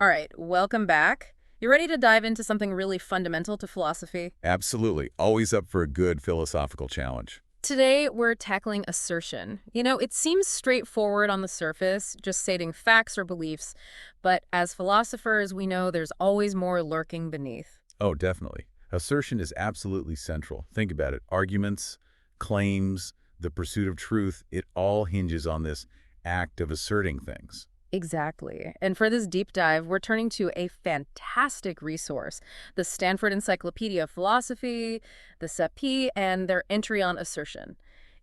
All right, welcome back. You ready to dive into something really fundamental to philosophy? Absolutely. Always up for a good philosophical challenge. Today, we're tackling assertion. It seems straightforward on the surface, just stating facts or beliefs, but as philosophers, we know there's always more lurking beneath. Oh, definitely. Assertion is absolutely central. Think about it. Arguments, claims, the pursuit of truth, it all hinges on this act of asserting things. Exactly. And for this deep dive, we're turning to a fantastic resource, the Stanford Encyclopedia of Philosophy, the SEPI, and their entry on assertion.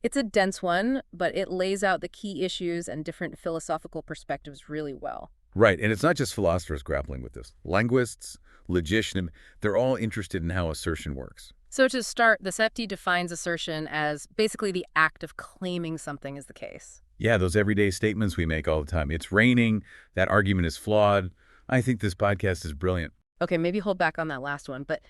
It's a dense one, but it lays out the key issues and different philosophical perspectives really well. Right, and it's not just philosophers grappling with this. Linguists, logicians, they're all interested in how assertion works. So to start, the SEPI defines assertion as basically the act of claiming something is the case. Yeah, those everyday statements we make all the time. It's raining, that argument is flawed. I think this podcast is brilliant. Okay, maybe hold back on that last one, but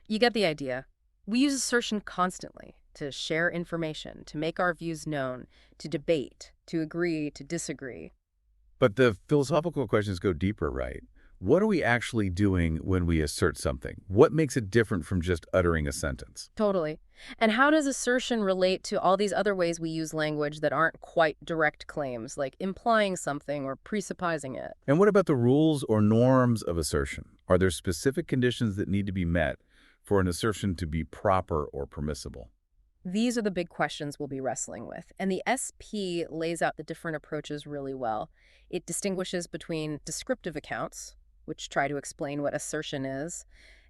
you get the idea. We use assertion constantly to share information, to make our views known, to debate, to agree, to disagree. But the philosophical questions go deeper, right? What are we actually doing when we assert something? What makes it different from just uttering a sentence? Totally. And how does assertion relate to all these other ways we use language that aren't quite direct claims, like implying something or presupposing it? And what about the rules or norms of assertion? Are there specific conditions that need to be met for an assertion to be proper or permissible? These are the big questions we'll be wrestling with, and the SP lays out the different approaches really well. It distinguishes between descriptive accounts, which try to explain what assertion is,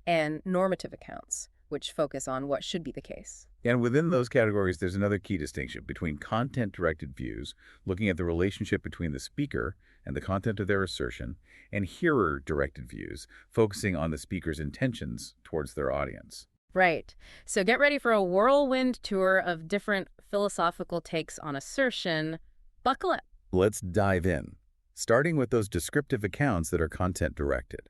and normative accounts, which focus on what should be the case. And within those categories, there's another key distinction between content-directed views, looking at the relationship between the speaker and the content of their assertion, and hearer-directed views, focusing on the speaker's intentions towards their audience. Right. So get ready for a whirlwind tour of different philosophical takes on assertion. Buckle up. Let's dive in, starting with those descriptive accounts that are content-directed.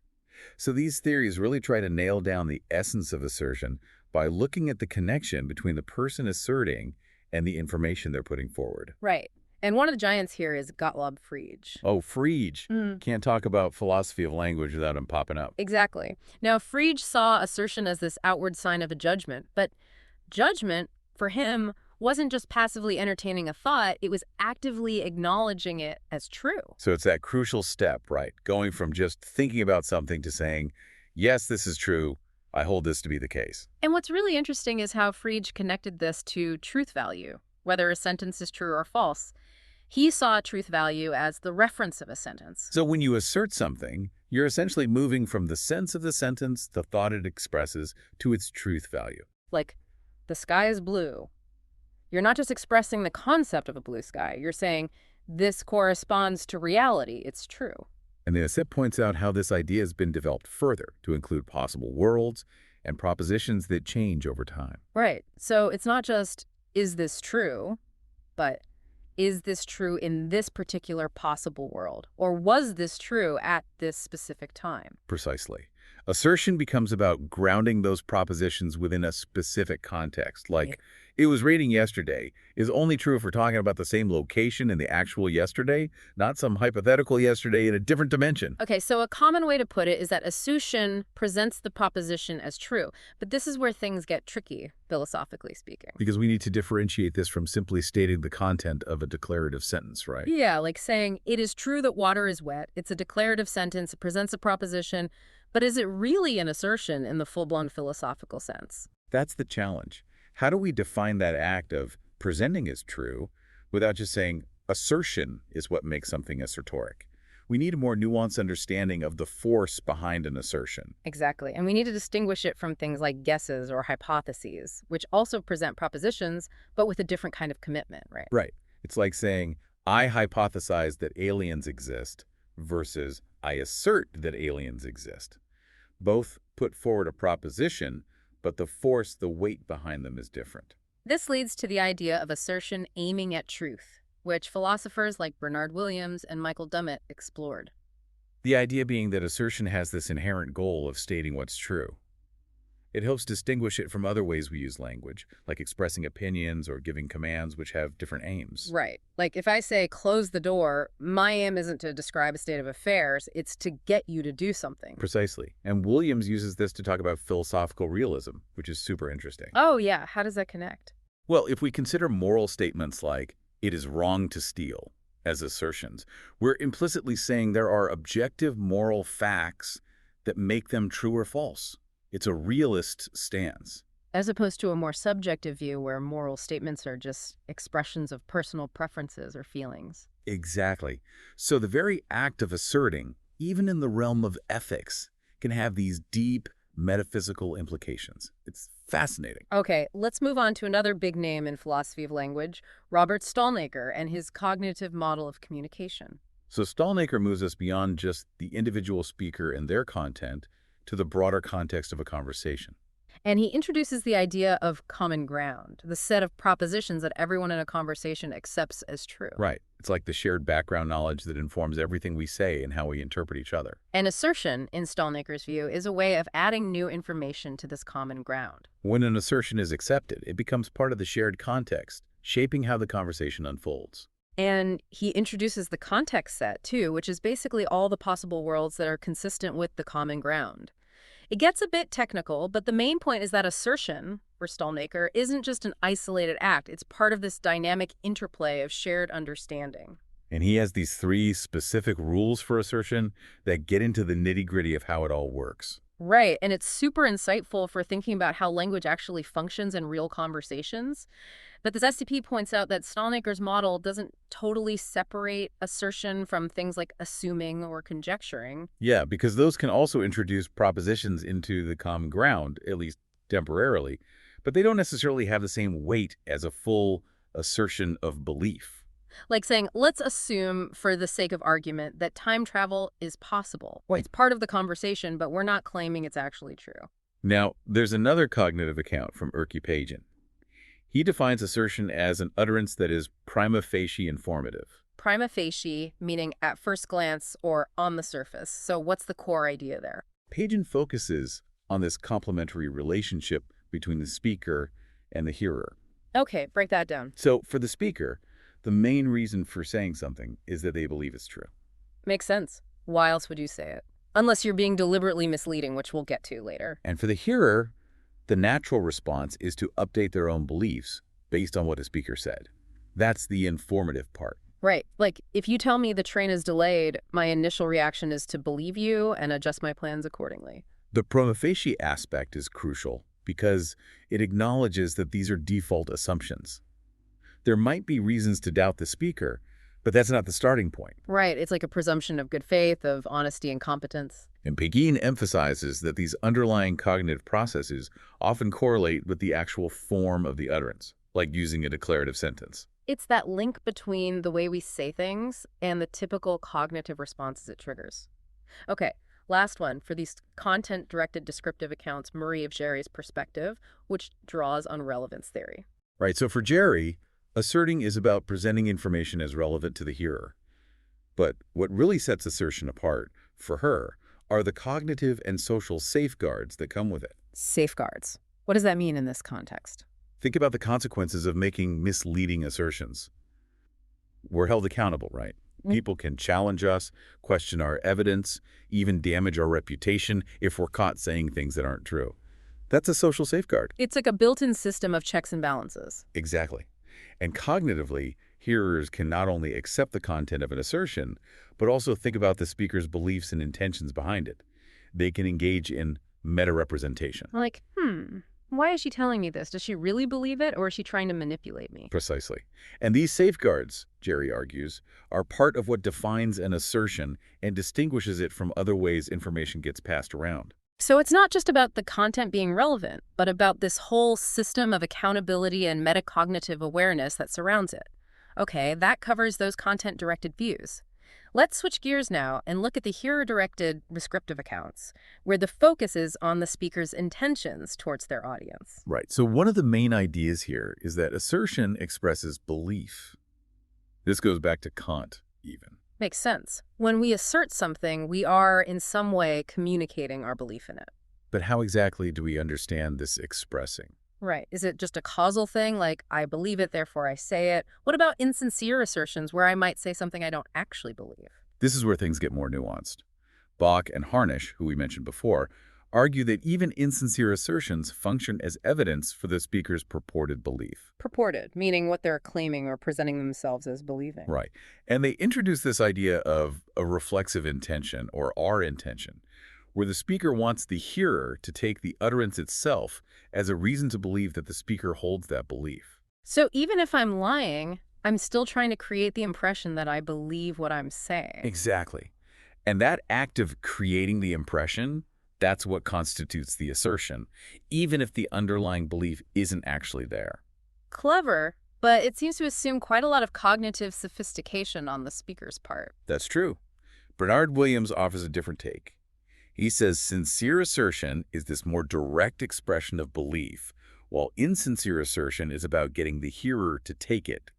So these theories really try to nail down the essence of assertion by looking at the connection between the person asserting and the information they're putting forward. Right. And one of the giants here is Gottlob Frege. Oh, Frege. Can't talk about philosophy of language without him popping up. Exactly. Now, Frege saw assertion as this outward sign of a judgment, but judgment, for him, wasn't just passively entertaining a thought, it was actively acknowledging it as true. So it's that crucial step, right? Going from just thinking about something to saying, yes, this is true. I hold this to be the case. And what's really interesting is how Frege connected this to truth value, whether a sentence is true or false. He saw truth value as the reference of a sentence. So when you assert something, you're essentially moving from the sense of the sentence, the thought it expresses, to its truth value. Like, the sky is blue. You're not just expressing the concept of a blue sky. You're saying, this corresponds to reality. It's true. And the Asset points out how this idea has been developed further to include possible worlds and propositions that change over time. Right. So it's not just, is this true, but is this true in this particular possible world? Or was this true at this specific time? Precisely. Assertion becomes about grounding those propositions within a specific context, like it was raining yesterday is only true if we're talking about the same location in the actual yesterday, not some hypothetical yesterday in a different dimension. Okay, so a common way to put it is that assertion presents the proposition as true, but this is where things get tricky, philosophically speaking. Because we need to differentiate this from simply stating the content of a declarative sentence, right? Yeah, like saying, it is true that water is wet. It's a declarative sentence. It presents a proposition. But is it really an assertion in the full-blown philosophical sense? That's the challenge. How do we define that act of presenting as true without just saying assertion is what makes something assertoric? We need a more nuanced understanding of the force behind an assertion. Exactly. And we need to distinguish it from things like guesses or hypotheses, which also present propositions, but with a different kind of commitment, right? Right. It's like saying, I hypothesize that aliens exist versus I assert that aliens exist. Both put forward a proposition, but the force, the weight behind them is different. This leads to the idea of assertion aiming at truth, which philosophers like Bernard Williams and Michael Dummett explored. The idea being that assertion has this inherent goal of stating what's true. It helps distinguish it from other ways we use language, like expressing opinions or giving commands which have different aims. Right. Like if I say close the door, my aim isn't to describe a state of affairs, it's to get you to do something. Precisely. And Williams uses this to talk about philosophical realism, which is super interesting. Oh, yeah. How does that connect? Well, if we consider moral statements like, it is wrong to steal, as assertions, we're implicitly saying there are objective moral facts that make them true or false. It's a realist stance. As opposed to a more subjective view where moral statements are just expressions of personal preferences or feelings. Exactly. So the very act of asserting, even in the realm of ethics, can have these deep metaphysical implications. It's fascinating. Okay, let's move on to another big name in philosophy of language, Robert Stallnaker and his cognitive model of communication. So Stallnaker moves us beyond just the individual speaker and their content to the broader context of a conversation. And he introduces the idea of common ground, the set of propositions that everyone in a conversation accepts as true. Right. It's like the shared background knowledge that informs everything we say and how we interpret each other. An assertion, in Stallnaker's view, is a way of adding new information to this common ground. When an assertion is accepted, it becomes part of the shared context, shaping how the conversation unfolds. And he introduces the context set, too, which is basically all the possible worlds that are consistent with the common ground. It gets a bit technical, but the main point is that assertion, for Stallnaker, isn't just an isolated act. It's part of this dynamic interplay of shared understanding. And he has these 3 specific rules for assertion that get into the nitty-gritty of how it all works. Right, and it's super insightful for thinking about how language actually functions in real conversations. But this SCP points out that Stallnaker's model doesn't totally separate assertion from things like assuming or conjecturing. Yeah, because those can also introduce propositions into the common ground, at least temporarily, but they don't necessarily have the same weight as a full assertion of belief. Like saying, let's assume, for the sake of argument, that time travel is possible. Right. It's part of the conversation, but we're not claiming it's actually true. Now, there's another cognitive account from Erkki Pagan. He defines assertion as an utterance that is prima facie informative. Prima facie, meaning at first glance or on the surface. So what's the core idea there? Pagan focuses on this complementary relationship between the speaker and the hearer. Okay, break that down. So, for the speaker, the main reason for saying something is that they believe it's true. Makes sense. Why else would you say it? Unless you're being deliberately misleading, which we'll get to later. And for the hearer, the natural response is to update their own beliefs based on what a speaker said. That's the informative part. Right. Like, if you tell me the train is delayed, my initial reaction is to believe you and adjust my plans accordingly. The prima facie aspect is crucial because it acknowledges that these are default assumptions. There might be reasons to doubt the speaker, but that's not the starting point. Right. It's like a presumption of good faith, of honesty and competence. And Pagan emphasizes that these underlying cognitive processes often correlate with the actual form of the utterance, like using a declarative sentence. It's that link between the way we say things and the typical cognitive responses it triggers. Okay, last one for these content-directed descriptive accounts, Murray of Jerry's perspective, which draws on relevance theory. Right, so for Jerry, asserting is about presenting information as relevant to the hearer. But what really sets assertion apart, for her, are the cognitive and social safeguards that come with it. Safeguards. What does that mean in this context? Think about the consequences of making misleading assertions. We're held accountable, right? People can challenge us, question our evidence, even damage our reputation if we're caught saying things that aren't true. That's a social safeguard. It's like a built-in system of checks and balances. Exactly. And cognitively, hearers can not only accept the content of an assertion, but also think about the speaker's beliefs and intentions behind it. They can engage in meta-representation. Like, why is she telling me this? Does she really believe it, or is she trying to manipulate me? Precisely. And these safeguards, Jerry argues, are part of what defines an assertion and distinguishes it from other ways information gets passed around. So it's not just about the content being relevant, but about this whole system of accountability and metacognitive awareness that surrounds it. Okay, that covers those content-directed views. Let's switch gears now and look at the hearer-directed descriptive accounts, where the focus is on the speaker's intentions towards their audience. Right. So one of the main ideas here is that assertion expresses belief. This goes back to Kant, even. Makes sense. When we assert something, we are in some way communicating our belief in it. But how exactly do we understand this expressing? Right. Is it just a causal thing, like I believe it, therefore I say it? What about insincere assertions where I might say something I don't actually believe? This is where things get more nuanced. Bach and Harnish, who we mentioned before, argue that even insincere assertions function as evidence for the speaker's purported belief. Purported, meaning what they're claiming or presenting themselves as believing. Right. And they introduce this idea of a reflexive intention, or our intention, where the speaker wants the hearer to take the utterance itself as a reason to believe that the speaker holds that belief. So even if I'm lying, I'm still trying to create the impression that I believe what I'm saying. Exactly. And that act of creating the impression, that's what constitutes the assertion, even if the underlying belief isn't actually there. Clever, but it seems to assume quite a lot of cognitive sophistication on the speaker's part. That's true. Bernard Williams offers a different take. He says sincere assertion is this more direct expression of belief, while insincere assertion is about getting the hearer to take it,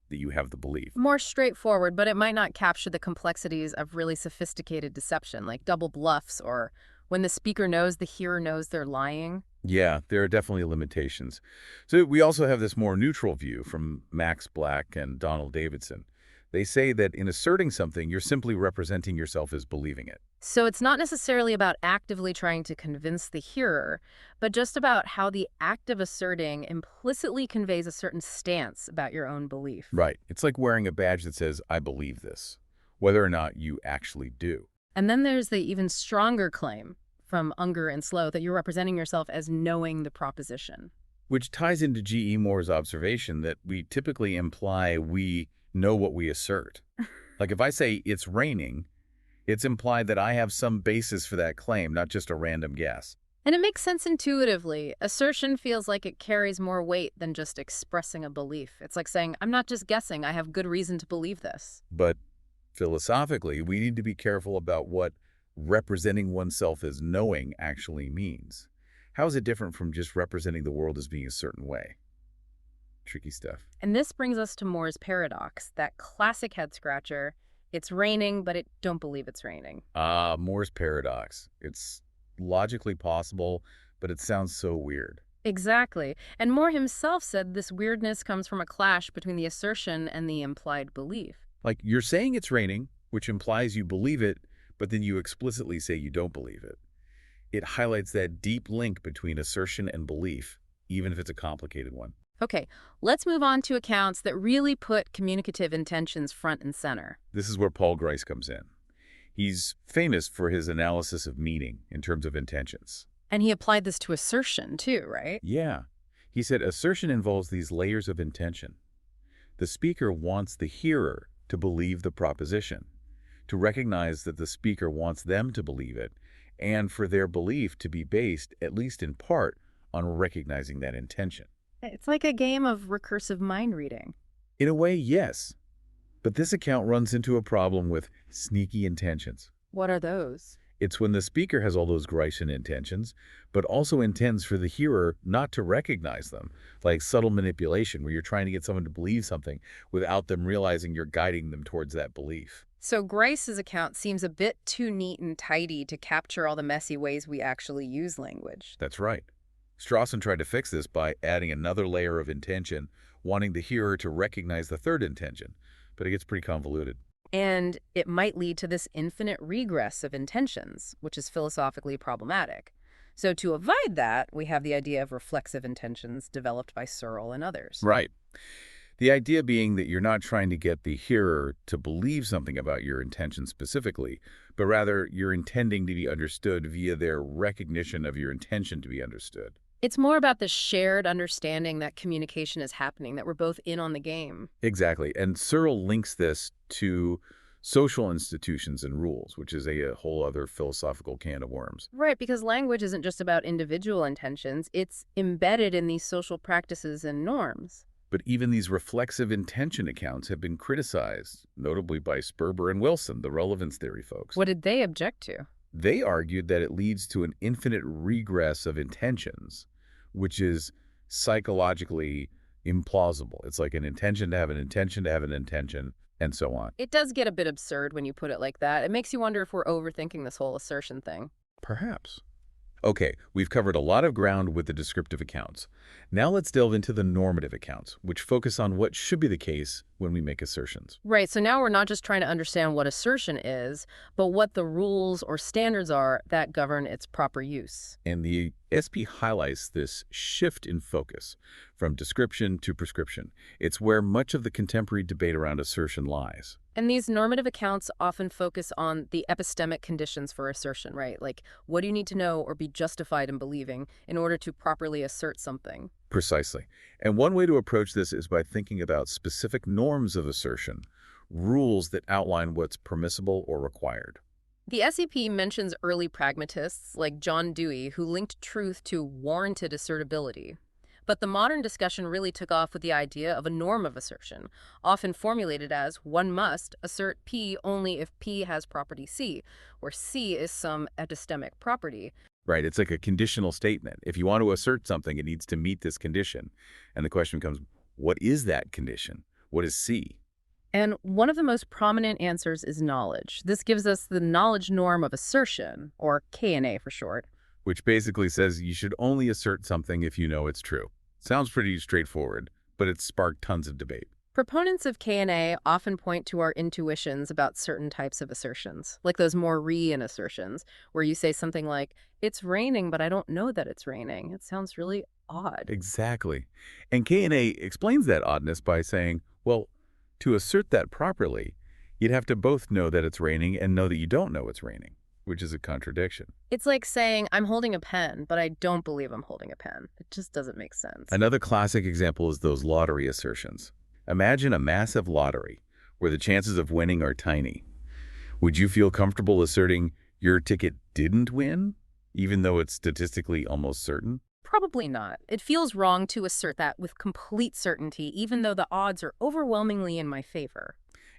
that you have the belief. More straightforward, but it might not capture the complexities of really sophisticated deception, like double bluffs or when the speaker knows the hearer knows they're lying. Yeah, there are definitely limitations. So we also have this more neutral view from Max Black and Donald Davidson. They say that in asserting something, you're simply representing yourself as believing it. So it's not necessarily about actively trying to convince the hearer, but just about how the act of asserting implicitly conveys a certain stance about your own belief. Right. It's like wearing a badge that says, I believe this, whether or not you actually do. And then there's the even stronger claim from Unger and Slow that you're representing yourself as knowing the proposition. Which ties into G.E. Moore's observation that we typically imply we know what we assert. Like if I say it's raining, it's implied that I have some basis for that claim, not just a random guess. And it makes sense intuitively. Assertion feels like it carries more weight than just expressing a belief. It's like saying, I'm not just guessing, I have good reason to believe this. But philosophically, we need to be careful about what representing oneself as knowing actually means. How is it different from just representing the world as being a certain way? Tricky stuff. And this brings us to Moore's paradox, that classic head-scratcher. It's raining, but don't believe it's raining. Moore's paradox. It's logically possible, but it sounds so weird. Exactly. And Moore himself said this weirdness comes from a clash between the assertion and the implied belief. Like, you're saying it's raining, which implies you believe it, but then you explicitly say you don't believe it. It highlights that deep link between assertion and belief, even if it's a complicated one. Okay, let's move on to accounts that really put communicative intentions front and center. This is where Paul Grice comes in. He's famous for his analysis of meaning in terms of intentions. And he applied this to assertion too, right? Yeah. He said assertion involves these layers of intention. The speaker wants the hearer to believe the proposition, to recognize that the speaker wants them to believe it, and for their belief to be based, at least in part, on recognizing that intention. It's like a game of recursive mind reading. In a way, yes. But this account runs into a problem with sneaky intentions. What are those? It's when the speaker has all those Gricean intentions, but also intends for the hearer not to recognize them, like subtle manipulation, where you're trying to get someone to believe something without them realizing you're guiding them towards that belief. So Grice's account seems a bit too neat and tidy to capture all the messy ways we actually use language. That's right. Strawson tried to fix this by adding another layer of intention, wanting the hearer to recognize the third intention, but it gets pretty convoluted. And it might lead to this infinite regress of intentions, which is philosophically problematic. So to avoid that, we have the idea of reflexive intentions developed by Searle and others. Right. The idea being that you're not trying to get the hearer to believe something about your intention specifically, but rather you're intending to be understood via their recognition of your intention to be understood. It's more about the shared understanding that communication is happening, that we're both in on the game. Exactly. And Searle links this to social institutions and rules, which is a whole other philosophical can of worms. Right, because language isn't just about individual intentions. It's embedded in these social practices and norms. But even these reflexive intention accounts have been criticized, notably by Sperber and Wilson, the relevance theory folks. What did they object to? They argued that it leads to an infinite regress of intentions, which is psychologically implausible. It's like an intention to have an intention to have an intention, and so on. It does get a bit absurd when you put it like that. It makes you wonder if we're overthinking this whole assertion thing. Perhaps. Okay, we've covered a lot of ground with the descriptive accounts. Now let's delve into the normative accounts, which focus on what should be the case when we make assertions. Right, so now we're not just trying to understand what assertion is, but what the rules or standards are that govern its proper use. And the SP highlights this shift in focus from description to prescription. It's where much of the contemporary debate around assertion lies. And these normative accounts often focus on the epistemic conditions for assertion, right? Like, what do you need to know or be justified in believing in order to properly assert something? Precisely. And one way to approach this is by thinking about specific norms of assertion, rules that outline what's permissible or required. The SEP mentions early pragmatists like John Dewey who linked truth to warranted assertability. But the modern discussion really took off with the idea of a norm of assertion, often formulated as one must assert P only if P has property C, where C is some epistemic property. Right, it's like a conditional statement. If you want to assert something, it needs to meet this condition. And the question becomes, what is that condition? What is C? And one of the most prominent answers is knowledge. This gives us the knowledge norm of assertion, or K&A for short. Which basically says you should only assert something if you know it's true. Sounds pretty straightforward, but it's sparked tons of debate. Proponents of K&A often point to our intuitions about certain types of assertions, like those more re-in assertions, where you say something like, it's raining, but I don't know that it's raining. It sounds really odd. Exactly. And K&A explains that oddness by saying, well, to assert that properly, you'd have to both know that it's raining and know that you don't know it's raining, which is a contradiction. It's like saying, I'm holding a pen, but I don't believe I'm holding a pen. It just doesn't make sense. Another classic example is those lottery assertions. Imagine a massive lottery where the chances of winning are tiny. Would you feel comfortable asserting your ticket didn't win, even though it's statistically almost certain? Probably not. It feels wrong to assert that with complete certainty, even though the odds are overwhelmingly in my favor.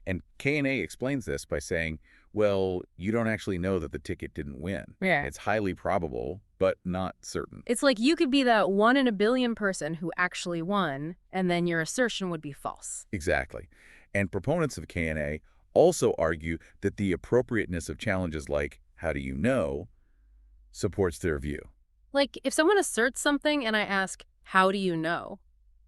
And K&A explains this by saying, well, you don't actually know that the ticket didn't win. Yeah. It's highly probable, but not certain. It's like you could be that 1 in a billion person who actually won, and then your assertion would be false. Exactly. And proponents of K&A also argue that the appropriateness of challenges like, how do you know, supports their view. Like, if someone asserts something and I ask, how do you know?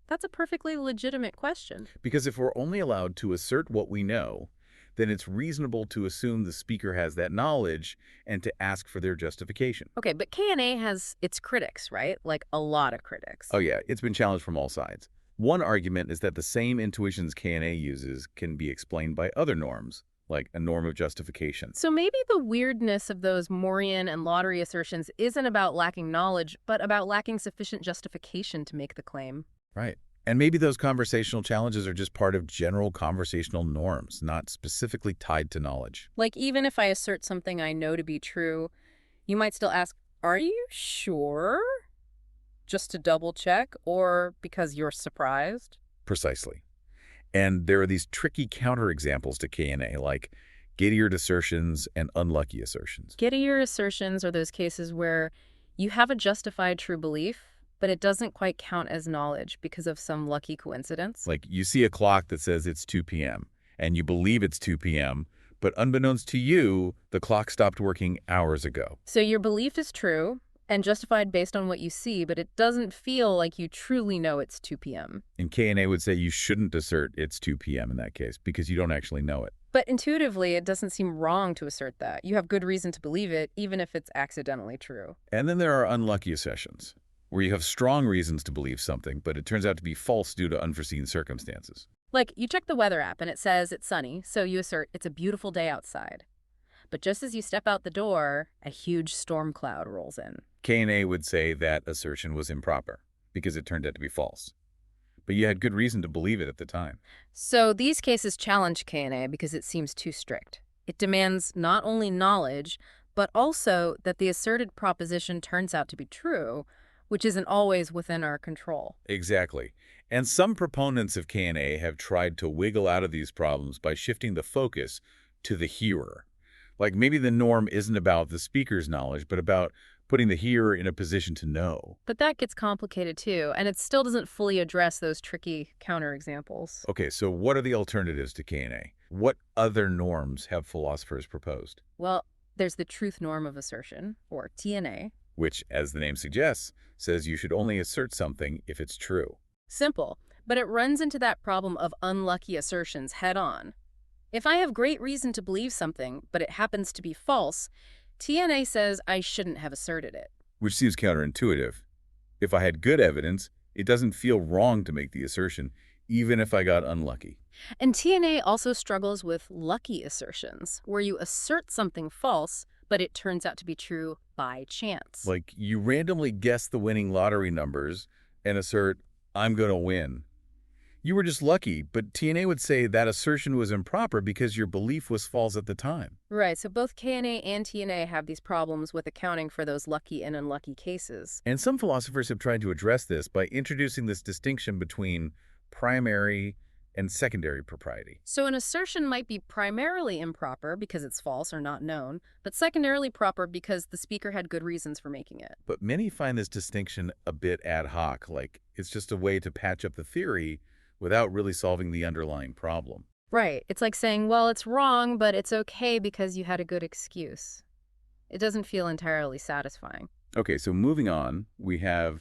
That's a perfectly legitimate question. Because if we're only allowed to assert what we know, then it's reasonable to assume the speaker has that knowledge and to ask for their justification. Okay, but K&A has its critics, right? Like, a lot of critics. Oh yeah, it's been challenged from all sides. One argument is that the same intuitions K&A uses can be explained by other norms, like a norm of justification. So maybe the weirdness of those Morian and lottery assertions isn't about lacking knowledge, but about lacking sufficient justification to make the claim. Right. And maybe those conversational challenges are just part of general conversational norms, not specifically tied to knowledge. Like, even if I assert something I know to be true, you might still ask, are you sure? Just to double check, or because you're surprised? Precisely. And there are these tricky counterexamples to K&A, like Gittard assertions and unlucky assertions. Gittard assertions are those cases where you have a justified true belief, but it doesn't quite count as knowledge because of some lucky coincidence. Like you see a clock that says it's 2 p.m., and you believe it's 2 p.m., but unbeknownst to you, the clock stopped working hours ago. So your belief is true and justified based on what you see, but it doesn't feel like you truly know it's 2 p.m. And K&A would say you shouldn't assert it's 2 p.m. in that case because you don't actually know it. But intuitively, it doesn't seem wrong to assert that. You have good reason to believe it, even if it's accidentally true. And then there are unlucky assertions, where you have strong reasons to believe something, but it turns out to be false due to unforeseen circumstances. Like, you check the weather app and it says it's sunny, so you assert it's a beautiful day outside. But just as you step out the door, a huge storm cloud rolls in. K&A would say that assertion was improper because it turned out to be false. But you had good reason to believe it at the time. So these cases challenge K&A because it seems too strict. It demands not only knowledge, but also that the asserted proposition turns out to be true, which isn't always within our control. Exactly. And some proponents of K&A have tried to wiggle out of these problems by shifting the focus to the hearer. Like maybe the norm isn't about the speaker's knowledge, but about putting the hearer in a position to know. But that gets complicated too, and it still doesn't fully address those tricky counterexamples. Okay, so what are the alternatives to K&A? What other norms have philosophers proposed? Well, there's the truth norm of assertion, or TNA, which, as the name suggests, says you should only assert something if it's true. Simple, but it runs into that problem of unlucky assertions head on. If I have great reason to believe something, but it happens to be false, TNA says I shouldn't have asserted it. Which seems counterintuitive. If I had good evidence, it doesn't feel wrong to make the assertion, even if I got unlucky. And TNA also struggles with lucky assertions, where you assert something false, but it turns out to be true by chance. Like, you randomly guess the winning lottery numbers and assert, I'm going to win. You were just lucky, but TNA would say that assertion was improper because your belief was false at the time. Right, so both KNA and TNA have these problems with accounting for those lucky and unlucky cases. And some philosophers have tried to address this by introducing this distinction between primary and secondary propriety. So an assertion might be primarily improper because it's false or not known, but secondarily proper because the speaker had good reasons for making it. But many find this distinction a bit ad hoc, like it's just a way to patch up the theory without really solving the underlying problem. Right, it's like saying, well, it's wrong, but it's okay because you had a good excuse. It doesn't feel entirely satisfying. Okay, so moving on, we have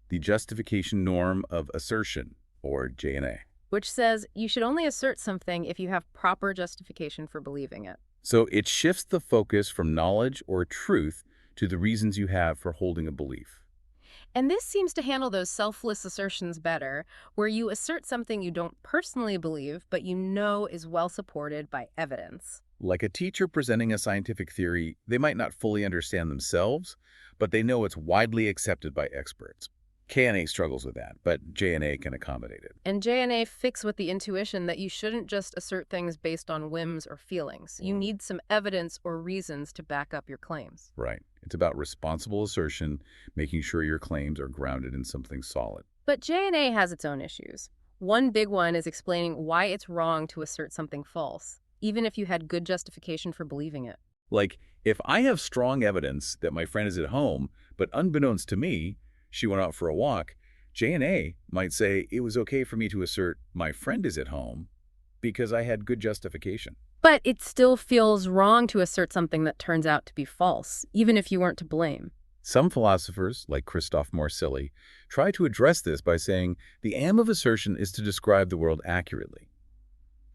the justification norm of assertion, or JNA. Which says you should only assert something if you have proper justification for believing it. So it shifts the focus from knowledge or truth to the reasons you have for holding a belief. And this seems to handle those selfless assertions better, where you assert something you don't personally believe, but you know is well supported by evidence. Like a teacher presenting a scientific theory, they might not fully understand themselves, but they know it's widely accepted by experts. KNA struggles with that, but JNA can accommodate it. And JNA fix with the intuition that you shouldn't just assert things based on whims or feelings. You need some evidence or reasons to back up your claims. Right. It's about responsible assertion, making sure your claims are grounded in something solid. But JNA has its own issues. One big one is explaining why it's wrong to assert something false, even if you had good justification for believing it. Like, if I have strong evidence that my friend is at home, but unbeknownst to me, she went out for a walk, JNA might say it was okay for me to assert my friend is at home because I had good justification. But it still feels wrong to assert something that turns out to be false, even if you weren't to blame. Some philosophers, like Christoph Morsilli, try to address this by saying the aim of assertion is to describe the world accurately.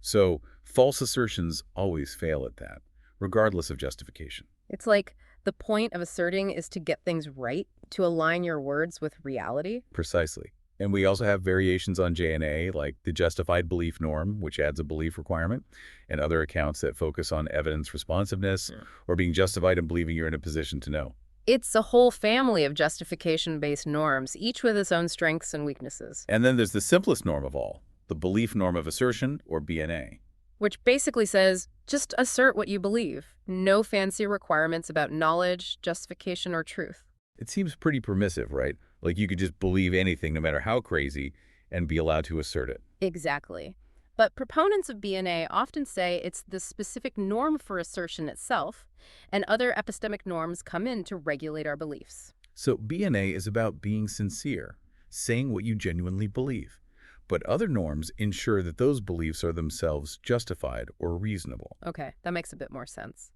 So false assertions always fail at that, regardless of justification. It's like the point of asserting is to get things right, to align your words with reality. Precisely. And we also have variations on JNA, like the justified belief norm, which adds a belief requirement, and other accounts that focus on evidence responsiveness or being justified in believing you're in a position to know. It's a whole family of justification-based norms, each with its own strengths and weaknesses. And then there's the simplest norm of all, the belief norm of assertion, or BNA. Which basically says, just assert what you believe. No fancy requirements about knowledge, justification, or truth. It seems pretty permissive, right? Like you could just believe anything, no matter how crazy, and be allowed to assert it. Exactly. But proponents of BNA often say it's the specific norm for assertion itself, and other epistemic norms come in to regulate our beliefs. So BNA is about being sincere, saying what you genuinely believe. But other norms ensure that those beliefs are themselves justified or reasonable. Okay, that makes a bit more sense.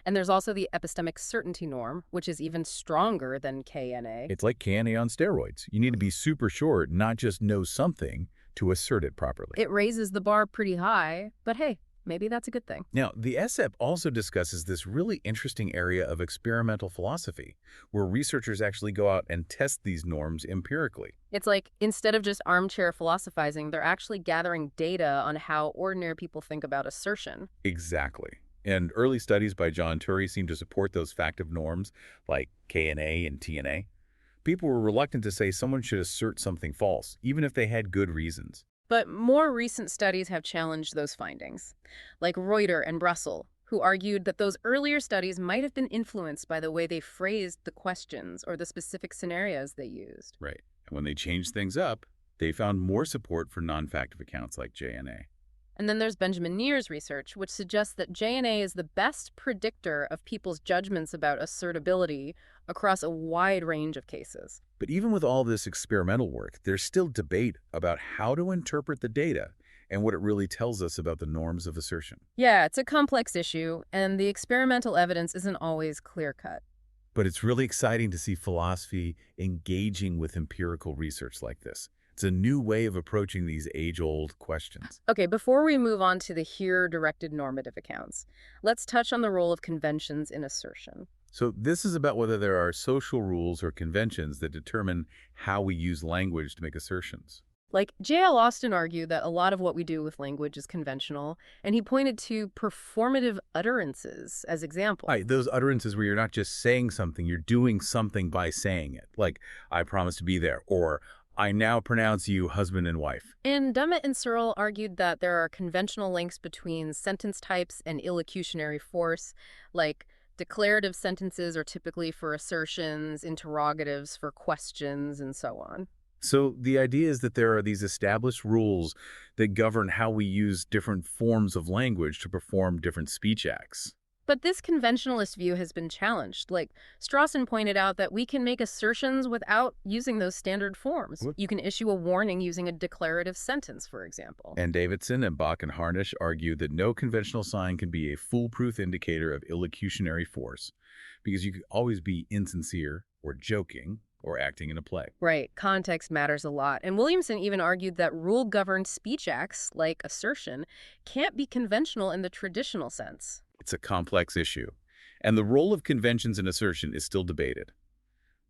And there's also the epistemic certainty norm, which is even stronger than KNA. It's like KNA on steroids. You need to be super sure, not just know something, to assert it properly. It raises the bar pretty high, but hey, maybe that's a good thing. Now, the SF also discusses this really interesting area of experimental philosophy, where researchers actually go out and test these norms empirically. It's like, instead of just armchair philosophizing, they're actually gathering data on how ordinary people think about assertion. Exactly. And early studies by John Turry seem to support those factive norms, like KNA and TNA. People were reluctant to say someone should assert something false, even if they had good reasons. But more recent studies have challenged those findings, like Reuter and Russell, who argued that those earlier studies might have been influenced by the way they phrased the questions or the specific scenarios they used. Right. And when they changed things up, they found more support for non-factive accounts like JNA. And then there's Benjamin Neer's research, which suggests that JNA is the best predictor of people's judgments about assertability across a wide range of cases. But even with all this experimental work, there's still debate about how to interpret the data and what it really tells us about the norms of assertion. Yeah, it's a complex issue, and the experimental evidence isn't always clear-cut. But it's really exciting to see philosophy engaging with empirical research like this. It's a new way of approaching these age-old questions. Okay, before we move on to the here-directed normative accounts, let's touch on the role of conventions in assertion. So this is about whether there are social rules or conventions that determine how we use language to make assertions. Like, J.L. Austin argued that a lot of what we do with language is conventional, and he pointed to performative utterances as examples. Right, those utterances where you're not just saying something, you're doing something by saying it. Like, I promise to be there, or I now pronounce you husband and wife. And Dummett and Searle argued that there are conventional links between sentence types and illocutionary force, like declarative sentences are typically for assertions, interrogatives for questions, and so on. So the idea is that there are these established rules that govern how we use different forms of language to perform different speech acts. But this conventionalist view has been challenged. Like, Strawson pointed out that we can make assertions without using those standard forms. What? You can issue a warning using a declarative sentence, for example. And Davidson and Bach and Harnish argue that no conventional sign can be a foolproof indicator of illocutionary force, because you could always be insincere or joking or acting in a play. Right, context matters a lot. And Williamson even argued that rule-governed speech acts, like assertion, can't be conventional in the traditional sense. It's a complex issue, and the role of conventions in assertion is still debated.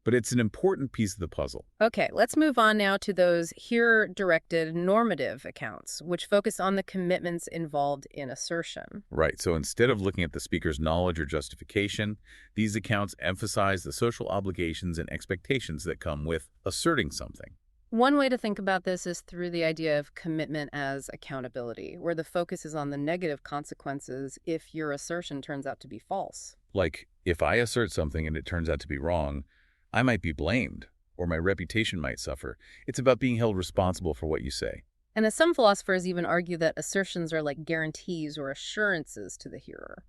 But it's an important piece of the puzzle. Okay, let's move on now to those here-directed normative accounts, which focus on the commitments involved in assertion. Right, so instead of looking at the speaker's knowledge or justification, these accounts emphasize the social obligations and expectations that come with asserting something. One way to think about this is through the idea of commitment as accountability, where the focus is on the negative consequences if your assertion turns out to be false. Like, if I assert something and it turns out to be wrong, I might be blamed, or my reputation might suffer. It's about being held responsible for what you say. And as some philosophers even argue that assertions are like guarantees or assurances to the hearer.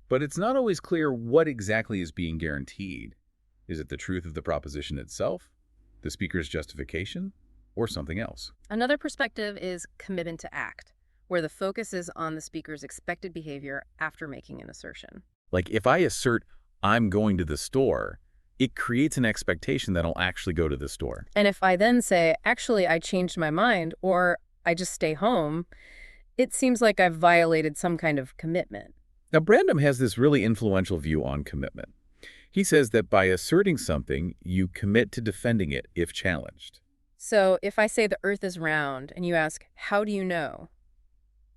But it's not always clear what exactly is being guaranteed. Is it the truth of the proposition itself, the speaker's justification, or something else? Another perspective is commitment to act, where the focus is on the speaker's expected behavior after making an assertion. Like, if I assert I'm going to the store, it creates an expectation that I'll actually go to the store. And if I then say, actually, I changed my mind, or I just stay home, it seems like I've violated some kind of commitment. Now, Brandom has this really influential view on commitment. He says that by asserting something, you commit to defending it if challenged. So if I say the earth is round and you ask, how do you know?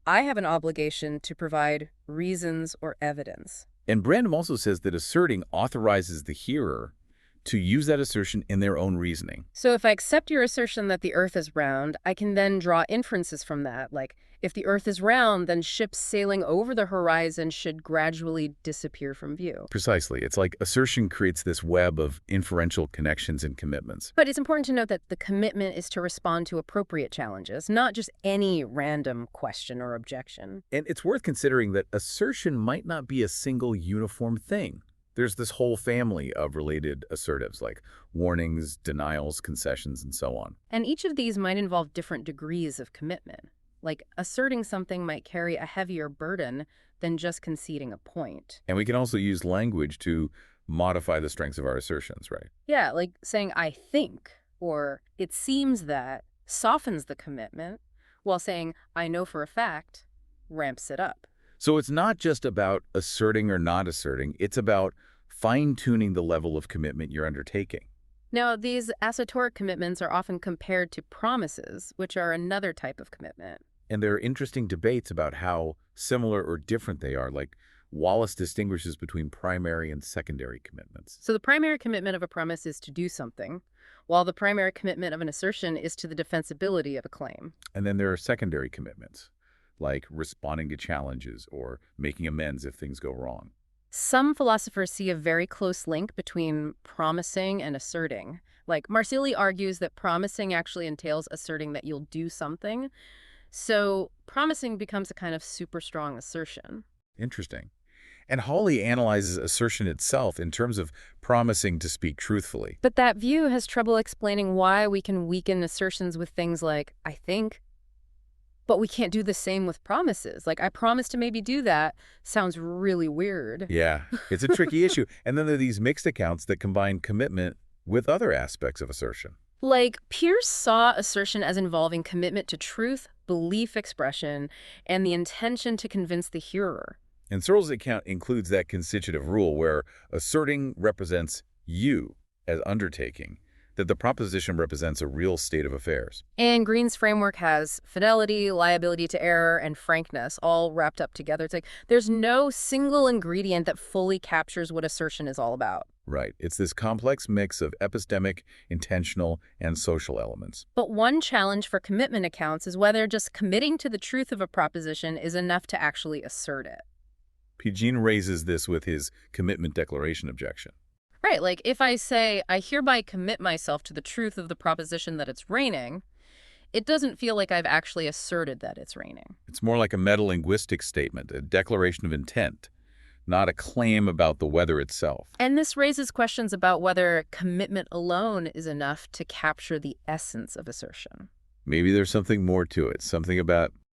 I have an obligation to provide reasons or evidence. And Brandom also says that asserting authorizes the hearer to use that assertion in their own reasoning. So if I accept your assertion that the earth is round, I can then draw inferences from that, like if the earth is round, then ships sailing over the horizon should gradually disappear from view. Precisely. It's like assertion creates this web of inferential connections and commitments. But it's important to note that the commitment is to respond to appropriate challenges, not just any random question or objection. And it's worth considering that assertion might not be a single uniform thing. There's this whole family of related assertives like warnings, denials, concessions, and so on. And each of these might involve different degrees of commitment. Like asserting something might carry a heavier burden than just conceding a point. And we can also use language to modify the strengths of our assertions, right? Yeah, like saying I think or it seems that softens the commitment, while saying I know for a fact ramps it up. So it's not just about asserting or not asserting, it's about fine-tuning the level of commitment you're undertaking. Now, these assertoric commitments are often compared to promises, which are another type of commitment. And there are interesting debates about how similar or different they are, like Wallace distinguishes between primary and secondary commitments. So the primary commitment of a promise is to do something, while the primary commitment of an assertion is to the defensibility of a claim. And then there are secondary commitments, like responding to challenges or making amends if things go wrong. Some philosophers see a very close link between promising and asserting. Like Marsili argues that promising actually entails asserting that you'll do something. So promising becomes a kind of super strong assertion. Interesting. And Hawley analyzes assertion itself in terms of promising to speak truthfully. But that view has trouble explaining why we can weaken assertions with things like, I think, But we can't do the same with promises. Like, I promise to maybe do that sounds really weird. Yeah, it's a tricky issue. And then there are these mixed accounts that combine commitment with other aspects of assertion. Like, Pierce saw assertion as involving commitment to truth, belief expression, and the intention to convince the hearer. And Searle's account includes that constitutive rule where asserting represents you as undertaking, that the proposition represents a real state of affairs. And Green's framework has fidelity, liability to error, and frankness all wrapped up together. It's like there's no single ingredient that fully captures what assertion is all about. Right. It's this complex mix of epistemic, intentional, and social elements. But one challenge for commitment accounts is whether just committing to the truth of a proposition is enough to actually assert it. Pugin raises this with his commitment declaration objection. Right, like if I say, I hereby commit myself to the truth of the proposition that it's raining, it doesn't feel like I've actually asserted that it's raining. It's more like a metalinguistic statement, a declaration of intent, not a claim about the weather itself. And this raises questions about whether commitment alone is enough to capture the essence of assertion. Maybe there's something more to it, something about